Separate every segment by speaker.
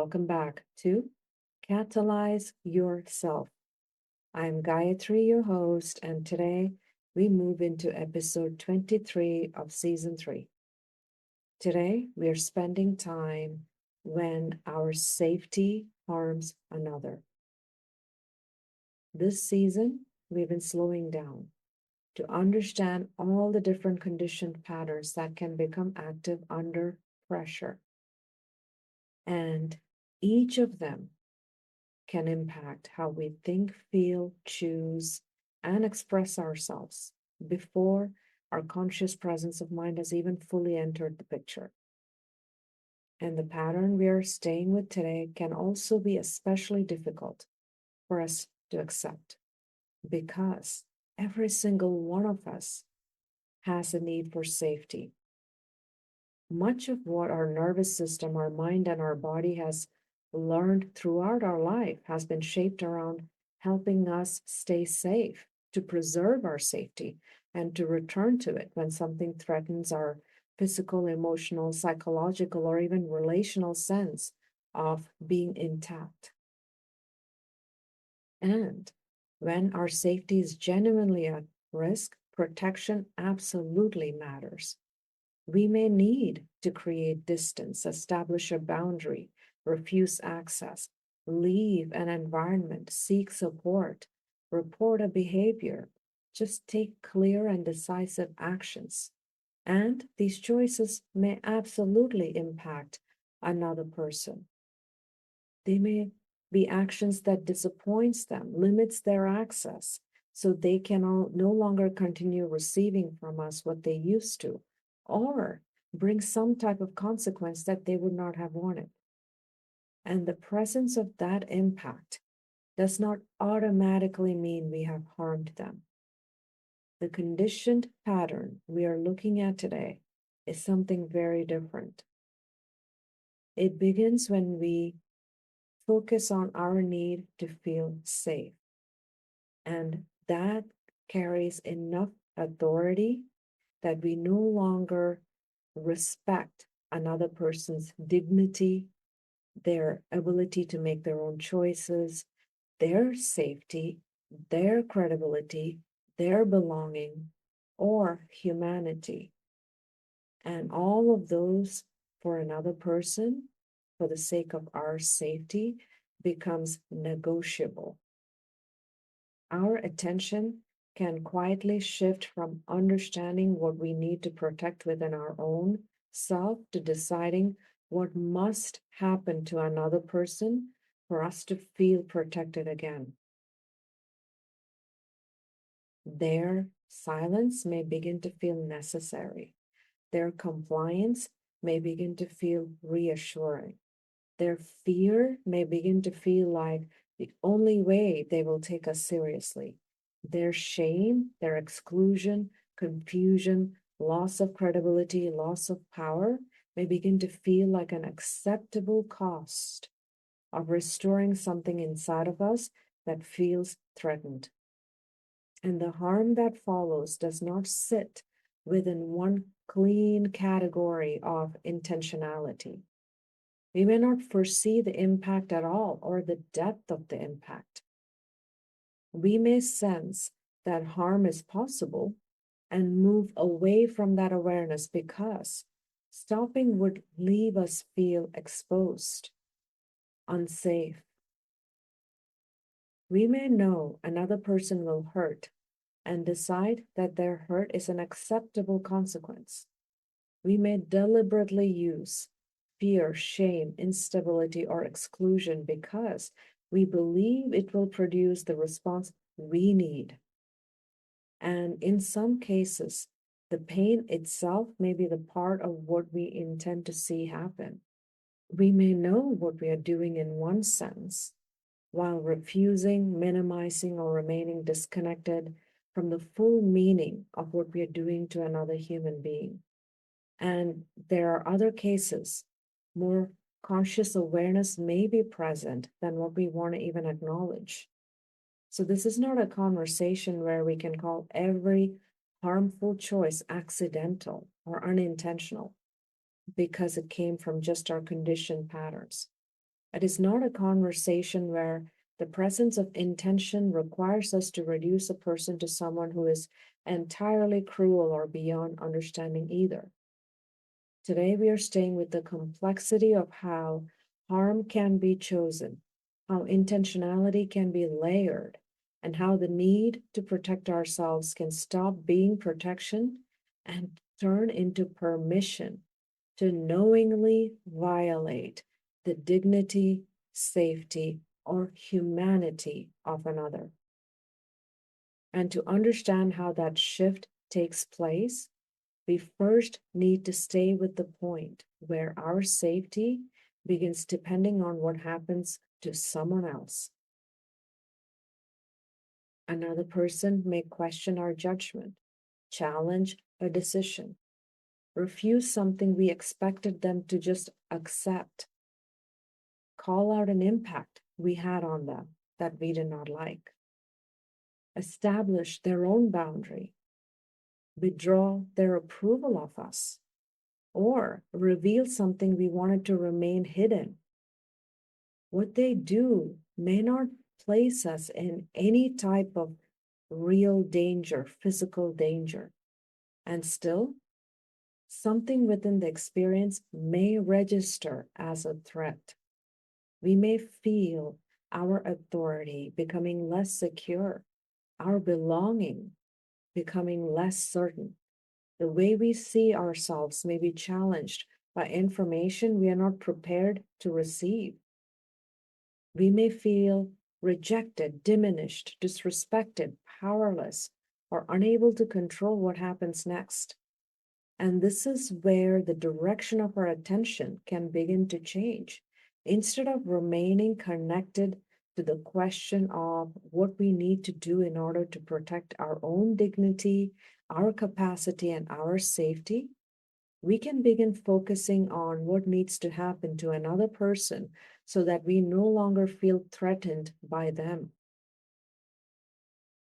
Speaker 1: welcome back to Catalyze Yourself. I'm Gayatri, your host, and today we move into episode 23 of season 3. Today we are spending time when our safety harms another. This season, we've been slowing down to understand all the different conditioned patterns that can become active under pressure. And each of them can impact how we think, feel, choose, and express ourselves before our conscious presence of mind has even fully entered the picture. And the pattern we are staying with today can also be especially difficult for us to accept because every single one of us has a need for safety. Much of what our nervous system, our mind, and our body has learned throughout our life has been shaped around helping us stay safe, to preserve our safety, and to return to it when something threatens our physical, emotional, psychological, or even relational sense of being intact. And when our safety is genuinely at risk, protection absolutely matters. We may need to create distance, establish a boundary, refuse access, leave an environment, seek support, report a behavior, just take clear and decisive actions. And these choices may absolutely impact another person. They may be actions that disappoints them, limits their access, so they can no longer continue receiving from us what they used to, or bring some type of consequence that they would not have wanted. And the presence of that impact does not automatically mean we have harmed them. The conditioned pattern we are looking at today is something very different. It begins when we focus on our need to feel safe. And that carries enough authority that we no longer respect another person's dignity, their ability to make their own choices, their safety, their credibility, their belonging, or humanity. And all of those for another person, for the sake of our safety, becomes negotiable. Our attention can quietly shift from understanding what we need to protect within our own self to deciding what must happen to another person for us to feel protected again. Their silence may begin to feel necessary. Their compliance may begin to feel reassuring. Their fear may begin to feel like the only way they will take us seriously. Their shame, their exclusion, confusion, loss of credibility, loss of power may begin to feel like an acceptable cost of restoring something inside of us that feels threatened. And the harm that follows does not sit within one clean category of intentionality. We may not foresee the impact at all or the depth of the impact. We may sense that harm is possible and move away from that awareness because stopping would leave us feel exposed, unsafe. We may know another person will hurt and decide that their hurt is an acceptable consequence. We may deliberately use fear, shame, instability, or exclusion because we believe it will produce the response we need. And in some cases, the pain itself may be the part of what we intend to see happen. We may know what we are doing in one sense, while refusing, minimizing, or remaining disconnected from the full meaning of what we are doing to another human being. And there are other cases, more conscious awareness may be present than what we want to even acknowledge. So this is not a conversation where we can call every harmful choice accidental or unintentional because it came from just our conditioned patterns. It is not a conversation where the presence of intention requires us to reduce a person to someone who is entirely cruel or beyond understanding either. Today, we are staying with the complexity of how harm can be chosen, how intentionality can be layered, and how the need to protect ourselves can stop being protection and turn into permission to knowingly violate the dignity, safety, or humanity of another. And to understand how that shift takes place, we first need to stay with the point where our safety begins depending on what happens to someone else. Another person may question our judgment, challenge a decision, refuse something we expected them to just accept, call out an impact we had on them that we did not like, establish their own boundary, withdraw their approval of us, or reveal something we wanted to remain hidden. What they do may not place us in any type of real danger, physical danger, and still, something within the experience may register as a threat. We may feel our authority becoming less secure, our belonging becoming less certain. The way we see ourselves may be challenged by information we are not prepared to receive. We may feel rejected, diminished, disrespected, powerless, or unable to control what happens next. And this is where the direction of our attention can begin to change. Instead of remaining connected to the question of what we need to do in order to protect our own dignity, our capacity, and our safety, we can begin focusing on what needs to happen to another person so that we no longer feel threatened by them.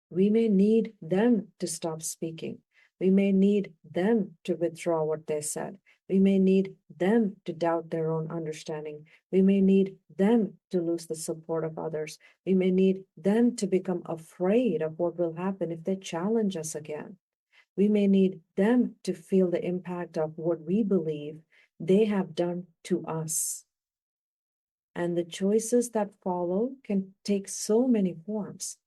Speaker 1: We may need them to stop speaking. We may need them to withdraw what they said. We may need them to doubt their own understanding. We may need them to lose the support of others. We may need them to become afraid of what will happen if they challenge us again. We may need them to feel the impact of what we believe they have done to us. And the choices that follow can take so many forms.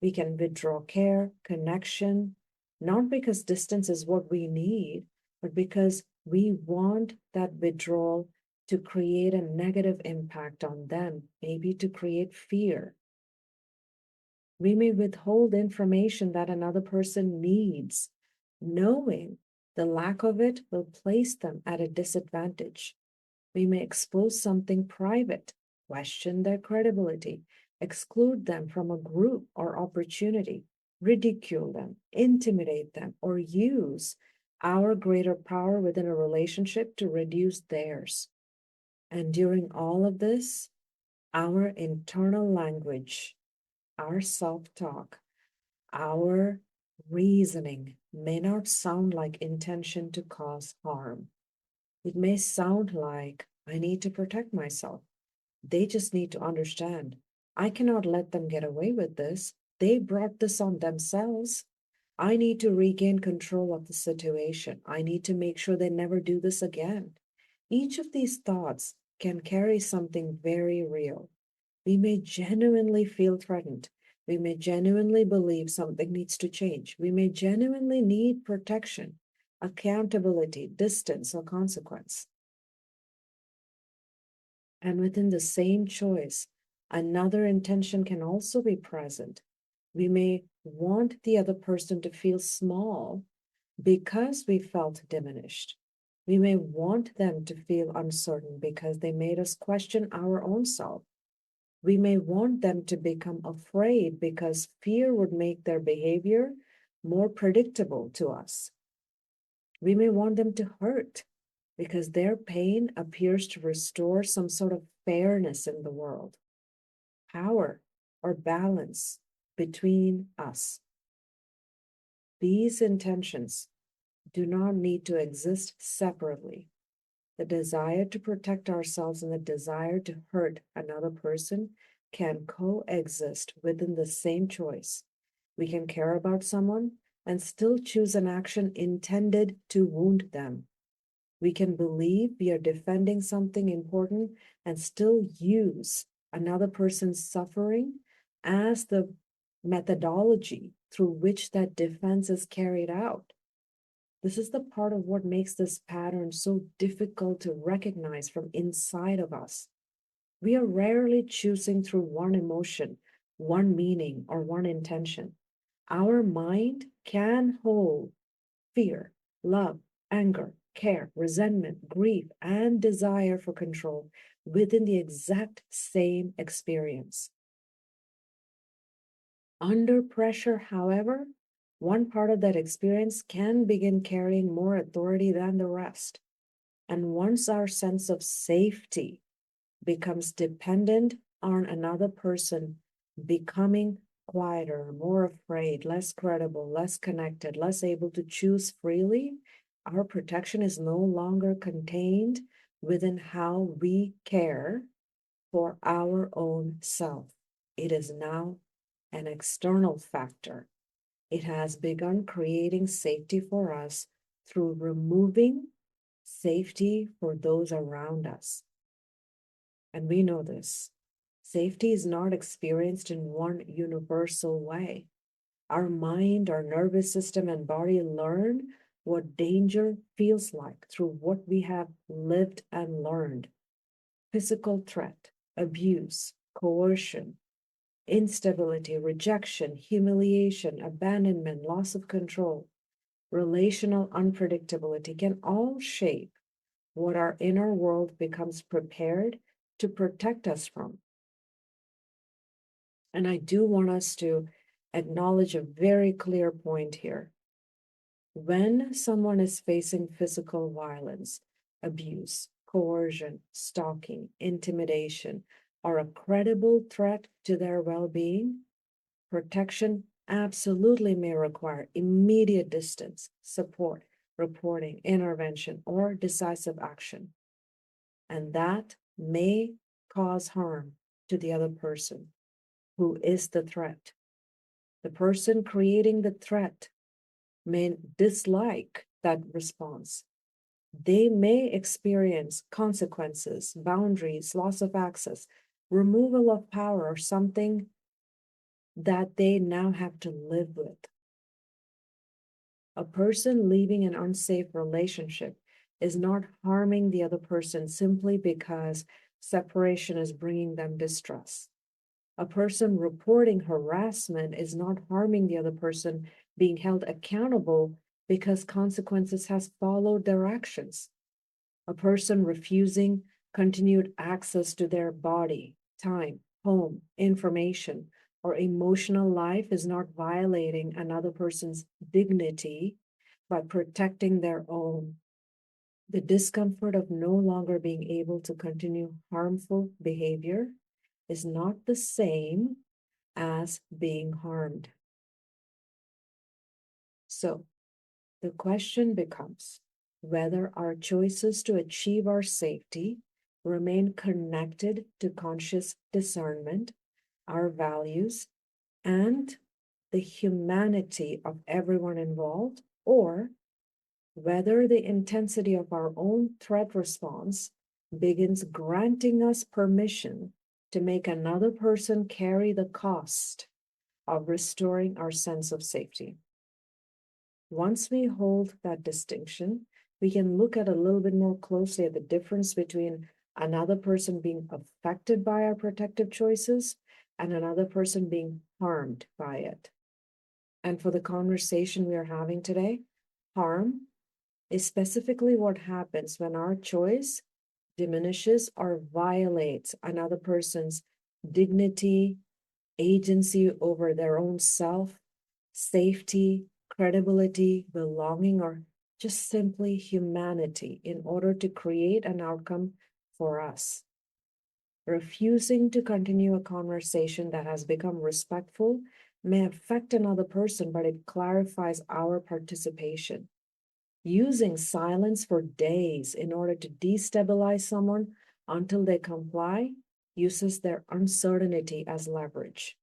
Speaker 1: We can withdraw care, connection, not because distance is what we need, but because we want that withdrawal to create a negative impact on them, maybe to create fear. We may withhold information that another person needs, knowing the lack of it will place them at a disadvantage. We may expose something private, question their credibility, exclude them from a group or opportunity, ridicule them, intimidate them, or use our greater power within a relationship to reduce theirs. And during all of this, our internal language, our self-talk, our reasoning may not sound like intention to cause harm. It may sound like, I need to protect myself. They just need to understand. I cannot let them get away with this. They brought this on themselves. I need to regain control of the situation. I need to make sure they never do this again. Each of these thoughts can carry something very real. We may genuinely feel threatened. We may genuinely believe something needs to change. We may genuinely need protection, accountability, distance, or consequence. And within the same choice, another intention can also be present. We may want the other person to feel small because we felt diminished. We may want them to feel uncertain because they made us question our own self. We may want them to become afraid because fear would make their behavior more predictable to us. We may want them to hurt because their pain appears to restore some sort of fairness in the world, power, or balance between us. These intentions do not need to exist separately. The desire to protect ourselves and the desire to hurt another person can coexist within the same choice. We can care about someone and still choose an action intended to wound them. We can believe we are defending something important and still use another person's suffering as the methodology through which that defense is carried out. This is the part of what makes this pattern so difficult to recognize from inside of us. We are rarely choosing through one emotion, one meaning, or one intention. Our mind can hold fear, love, anger, care, resentment, grief, and desire for control within the exact same experience. Under pressure, however, one part of that experience can begin carrying more authority than the rest. And once our sense of safety becomes dependent on another person becoming quieter, more afraid, less credible, less connected, less able to choose freely, our protection is no longer contained within how we care for our own self. It is now an external factor. It has begun creating safety for us through removing safety for those around us. And we know this. Safety is not experienced in one universal way. Our mind, our nervous system, and body learn what danger feels like through what we have lived and learned. Physical threat, abuse, coercion, instability, rejection, humiliation, abandonment, loss of control, relational unpredictability can all shape what our inner world becomes prepared to protect us from. And I do want us to acknowledge a very clear point here. When someone is facing physical violence, abuse, coercion, stalking, intimidation, or a credible threat to their well-being, protection absolutely may require immediate distance, support, reporting, intervention, or decisive action. And that may cause harm to the other person who is the threat. The person creating the threat may dislike that response. They may experience consequences, boundaries, loss of access, removal of power, or something that they now have to live with. A person leaving an unsafe relationship is not harming the other person simply because separation is bringing them distress. A person reporting harassment is not harming the other person being held accountable because consequences has followed their actions. A person refusing continued access to their body, time, home, information, or emotional life is not violating another person's dignity by protecting their own. The discomfort of no longer being able to continue harmful behavior is not the same as being harmed. So the question becomes whether our choices to achieve our safety remain connected to conscious discernment, our values, and the humanity of everyone involved, or whether the intensity of our own threat response begins granting us permission to make another person carry the cost of restoring our sense of safety. Once we hold that distinction, we can look at a little bit more closely at the difference between another person being affected by our protective choices and another person being harmed by it. And for the conversation we are having today, harm is specifically what happens when our choice diminishes or violates another person's dignity, agency over their own self, safety, credibility, belonging, or just simply humanity in order to create an outcome for us. Refusing to continue a conversation that has become respectful may affect another person, but it clarifies our participation. Using silence for days in order to destabilize someone until they comply uses their uncertainty as leverage.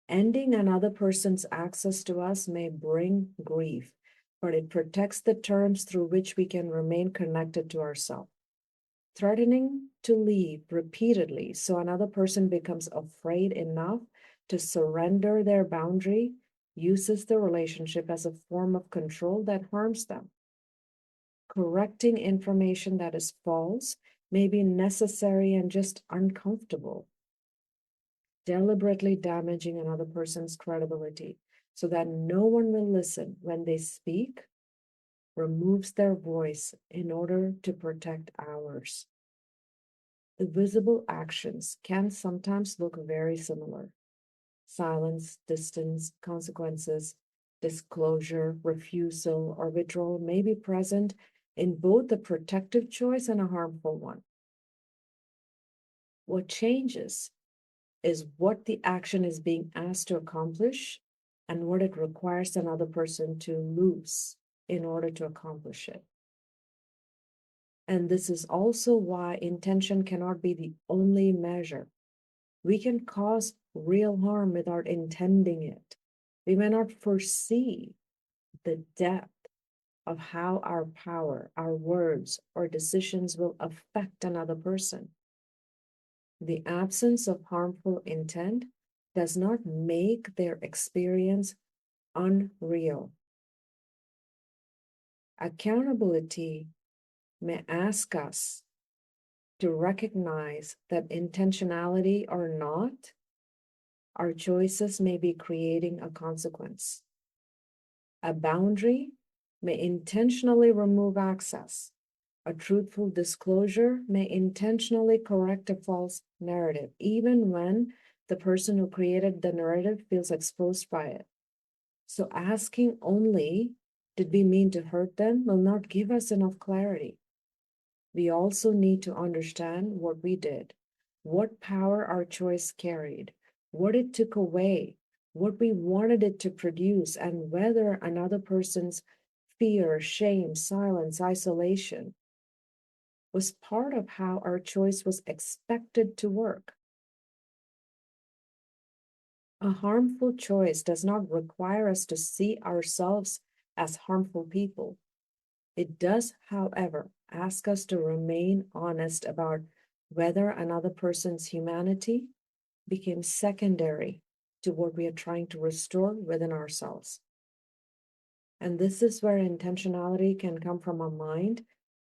Speaker 1: Ending another person's access to us may bring grief, but it protects the terms through which we can remain connected to ourselves. Threatening to leave repeatedly so another person becomes afraid enough to surrender their boundary uses the relationship as a form of control that harms them. Correcting information that is false may be necessary and just uncomfortable. Deliberately damaging another person's credibility so that no one will listen when they speak removes their voice in order to protect ours. The visible actions can sometimes look very similar. Silence, distance, consequences, disclosure, refusal, or withdrawal may be present in both the protective choice and a harmful one. What changes is what the action is being asked to accomplish and what it requires another person to lose in order to accomplish it. And this is also why intention cannot be the only measure. We can cause real harm without intending it. We may not foresee the depth of how our power, our words, or decisions will affect another person. The absence of harmful intent does not make their experience unreal. Accountability may ask us to recognize that intentionality or not, our choices may be creating a consequence. A boundary may intentionally remove access. A truthful disclosure may intentionally correct a false narrative, even when the person who created the narrative feels exposed by it. So asking only, did we mean to hurt them, will not give us enough clarity. We also need to understand what we did, what power our choice carried, what it took away, what we wanted it to produce, and whether another person's fear, shame, silence, isolation was part of how our choice was expected to work. A harmful choice does not require us to see ourselves as harmful people. It does, however, ask us to remain honest about whether another person's humanity became secondary to what we are trying to restore within ourselves. And this is where intentionality can come from a mind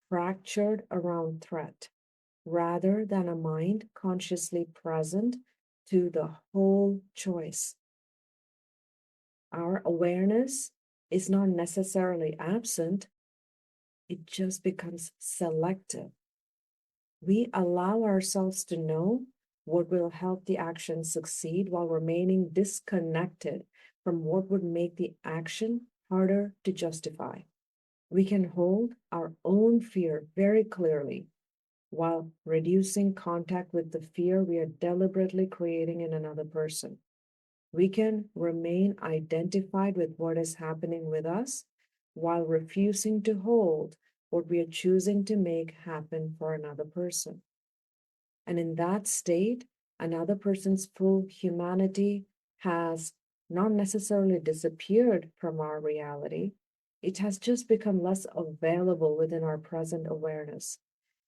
Speaker 1: fractured around threat, rather than a mind consciously present to the whole choice. Our awareness is not necessarily absent, it just becomes selective. We allow ourselves to know what will help the action succeed while remaining disconnected from what would make the action harder to justify. We can hold our own fear very clearly while reducing contact with the fear we are deliberately creating in another person. We can remain identified with what is happening with us while refusing to hold what we are choosing to make happen for another person. And in that state, another person's full humanity has not necessarily disappeared from our reality. It has just become less available within our present awareness,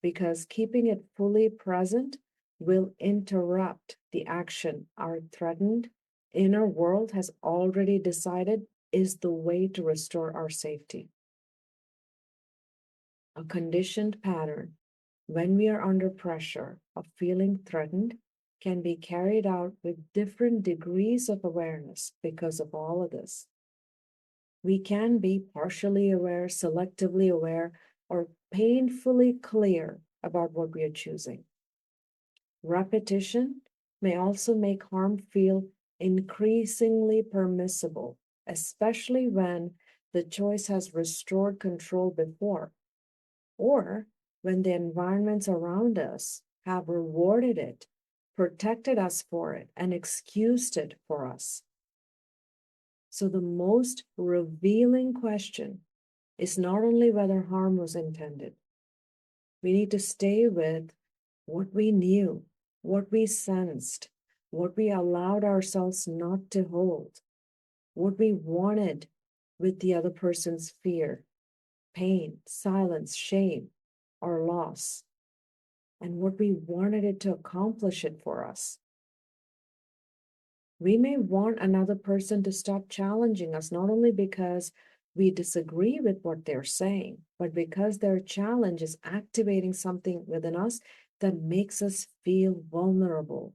Speaker 1: because keeping it fully present will interrupt the action our threatened inner world has already decided is the way to restore our safety. A conditioned pattern, when we are under pressure of feeling threatened, can be carried out with different degrees of awareness because of all of this. We can be partially aware, selectively aware, or painfully clear about what we are choosing. Repetition may also make harm feel increasingly permissible, especially when the choice has restored control before, or when the environments around us have rewarded it, protected us for it, and excused it for us. So the most revealing question is not only whether harm was intended. We need to stay with what we knew, what we sensed, what we allowed ourselves not to hold, what we wanted with the other person's fear, pain, silence, shame, or loss, and what we wanted it to accomplish it for us. We may want another person to stop challenging us, not only because we disagree with what they're saying, but because their challenge is activating something within us that makes us feel vulnerable.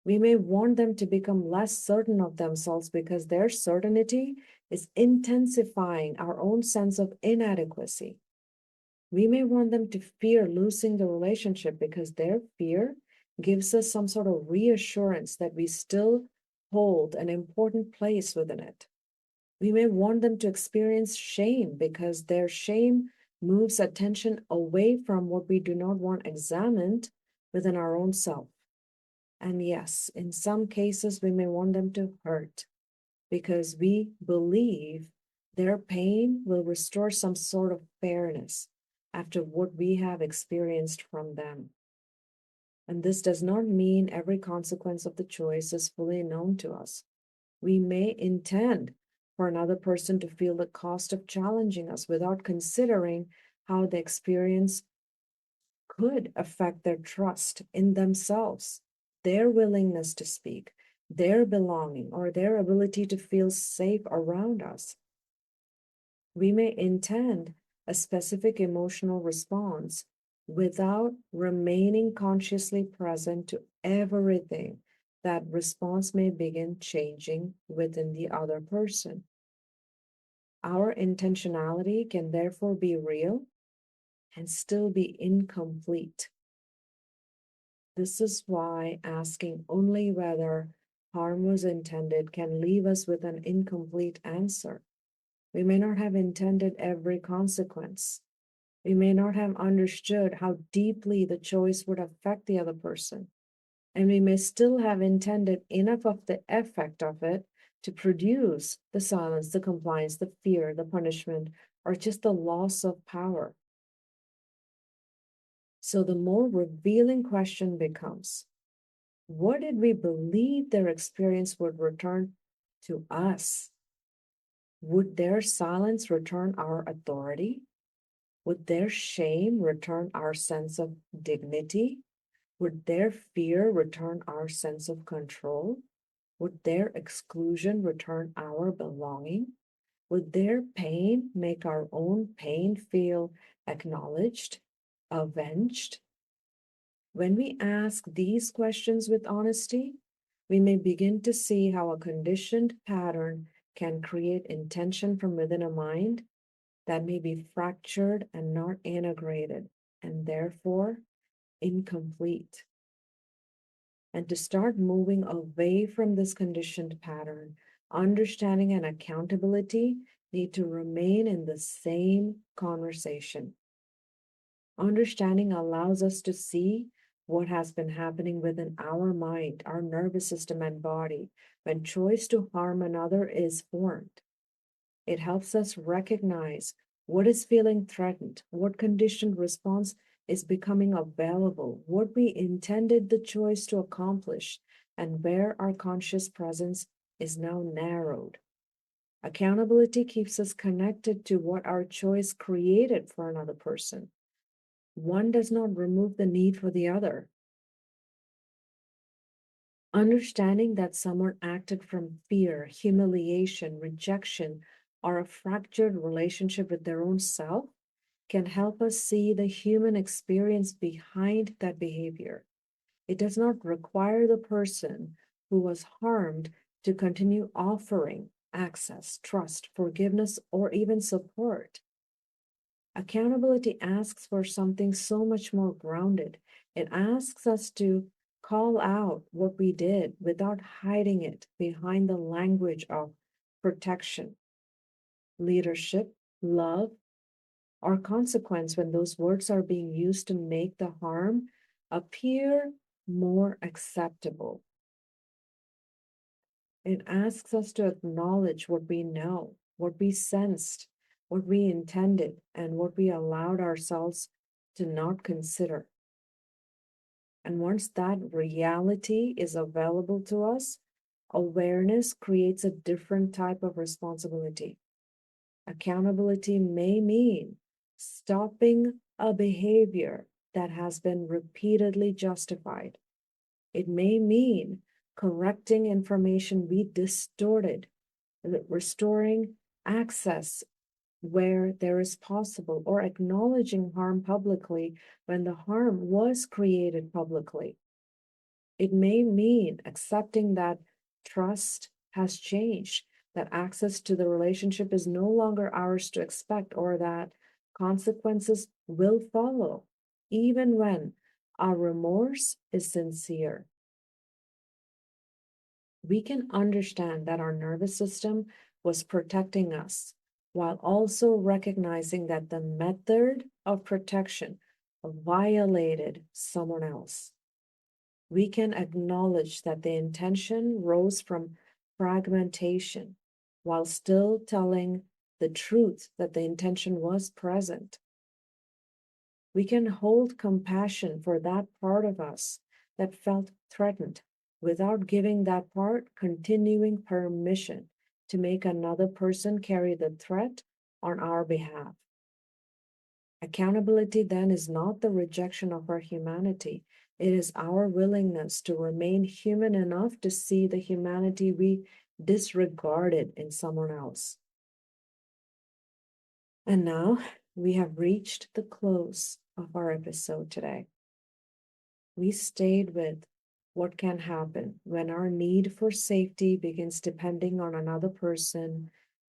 Speaker 1: We may want them to become less certain of themselves because their certainty is intensifying our own sense of inadequacy. We may want them to fear losing the relationship because their fear gives us some sort of reassurance that we still hold an important place within it. We may want them to experience shame because their shame moves attention away from what we do not want examined within our own self. And yes, in some cases, we may want them to hurt because we believe their pain will restore some sort of fairness after what we have experienced from them. And this does not mean every consequence of the choice is fully known to us. We may intend for another person to feel the cost of challenging us without considering how the experience could affect their trust in themselves, their willingness to speak, their belonging, or their ability to feel safe around us. We may intend a specific emotional response without remaining consciously present to everything that response may begin changing within the other person. Our intentionality can therefore be real and still be incomplete. This is why asking only whether harm was intended can leave us with an incomplete answer. We may not have intended every consequence. We may not have understood how deeply the choice would affect the other person. And we may still have intended enough of the effect of it to produce the silence, the compliance, the fear, the punishment, or just the loss of power. So the more revealing question becomes, what did we believe their experience would return to us? Would their silence return our authority? Would their shame return our sense of dignity? Would their fear return our sense of control? Would their exclusion return our belonging? Would their pain make our own pain feel acknowledged, avenged? When we ask these questions with honesty, we may begin to see how a conditioned pattern can create intention from within a mind that may be fractured and not integrated, and therefore incomplete. And to start moving away from this conditioned pattern, understanding and accountability need to remain in the same conversation. Understanding allows us to see what has been happening within our mind, our nervous system, and body when choice to harm another is formed. It helps us recognize what is feeling threatened, what conditioned response is becoming available, what we intended the choice to accomplish, and where our conscious presence is now narrowed. Accountability keeps us connected to what our choice created for another person. One does not remove the need for the other. Understanding that someone acted from fear, humiliation, rejection, or a fractured relationship with their own self can help us see the human experience behind that behavior. It does not require the person who was harmed to continue offering access, trust, forgiveness, or even support. Accountability asks for something so much more grounded. It asks us to call out what we did without hiding it behind the language of protection, leadership, love, or consequence when those words are being used to make the harm appear more acceptable. It asks us to acknowledge what we know, what we sensed, what we intended, and what we allowed ourselves to not consider. And once that reality is available to us, awareness creates a different type of responsibility. Accountability may mean stopping a behavior that has been repeatedly justified. It may mean correcting information we distorted, restoring access where there is possible, or acknowledging harm publicly when the harm was created publicly. It may mean accepting that trust has changed, that access to the relationship is no longer ours to expect, or that consequences will follow, even when our remorse is sincere. We can understand that our nervous system was protecting us while also recognizing that the method of protection violated someone else. We can acknowledge that the intention rose from fragmentation while still telling the truth that the intention was present. We can hold compassion for that part of us that felt threatened without giving that part continuing permission to make another person carry the threat on our behalf. Accountability then is not the rejection of our humanity. It is our willingness to remain human enough to see the humanity we disregarded in someone else. And now we have reached the close of our episode today. We stayed with what can happen when our need for safety begins depending on another person,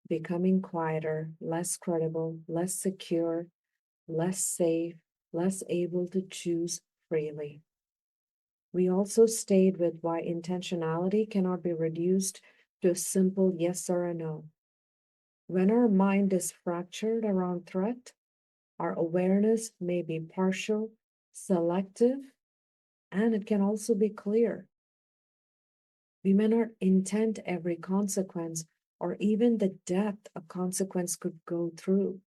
Speaker 1: becoming quieter, less credible, less secure, less safe, less able to choose freely. We also stayed with why intentionality cannot be reduced to a simple yes or a no. When our mind is fractured around threat, our awareness may be partial, selective, and it can also be clear. We may not intend every consequence or even the depth a consequence could go through,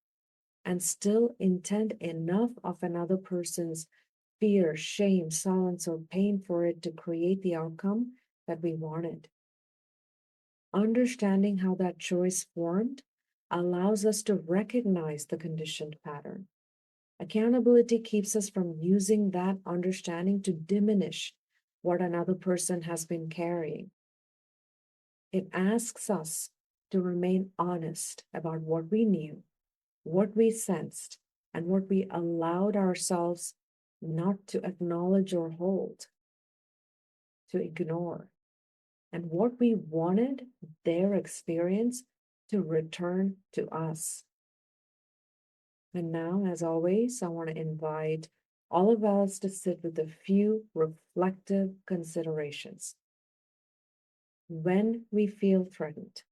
Speaker 1: and still intend enough of another person's fear, shame, silence, or pain for it to create the outcome that we wanted. Understanding how that choice formed allows us to recognize the conditioned pattern. Accountability keeps us from using that understanding to diminish what another person has been carrying. It asks us to remain honest about what we knew, what we sensed, and what we allowed ourselves not to acknowledge or hold, to ignore, and what we wanted their experience to return to us. And now, as always, I want to invite all of us to sit with a few reflective considerations. When we feel threatened,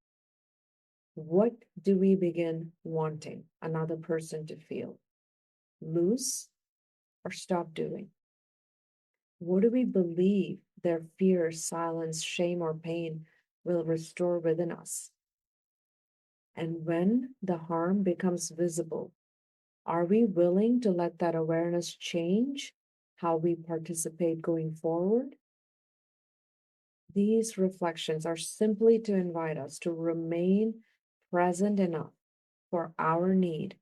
Speaker 1: what do we begin wanting another person to feel? Lose or stop doing? What do we believe their fear, silence, shame, or pain will restore within us? And when the harm becomes visible, are we willing to let that awareness change how we participate going forward? These reflections are simply to invite us to remain present enough for our need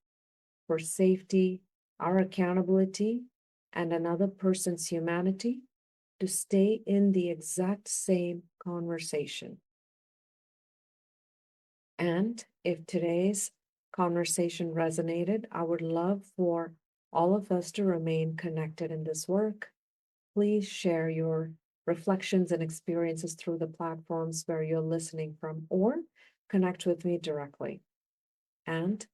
Speaker 1: for safety, our accountability, and another person's humanity to stay in the exact same conversation. And if today's conversation resonated, I would love for all of us to remain connected in this work. Please share your reflections and experiences through the platforms where you're listening from, or connect with me directly. And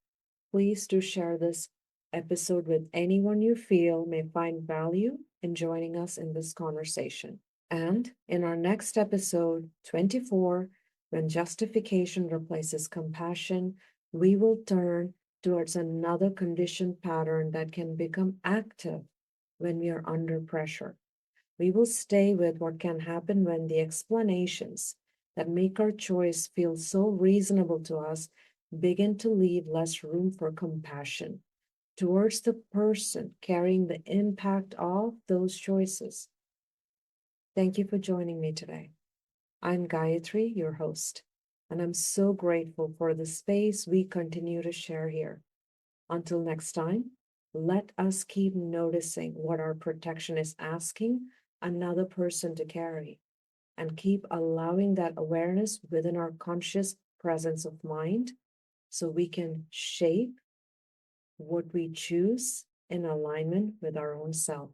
Speaker 1: please do share this episode with anyone you feel may find value in joining us in this conversation. And in our next episode, 24, when justification replaces compassion, we will turn towards another conditioned pattern that can become active when we are under pressure. We will stay with what can happen when the explanations that make our choice feel so reasonable to us begin to leave less room for compassion towards the person carrying the impact of those choices. Thank you for joining me today. I'm Gayatri, your host, and I'm so grateful for the space we continue to share here. Until next time, let us keep noticing what our protection is asking another person to carry, and keep allowing that awareness within our conscious presence of mind so we can shape what we choose in alignment with our own self.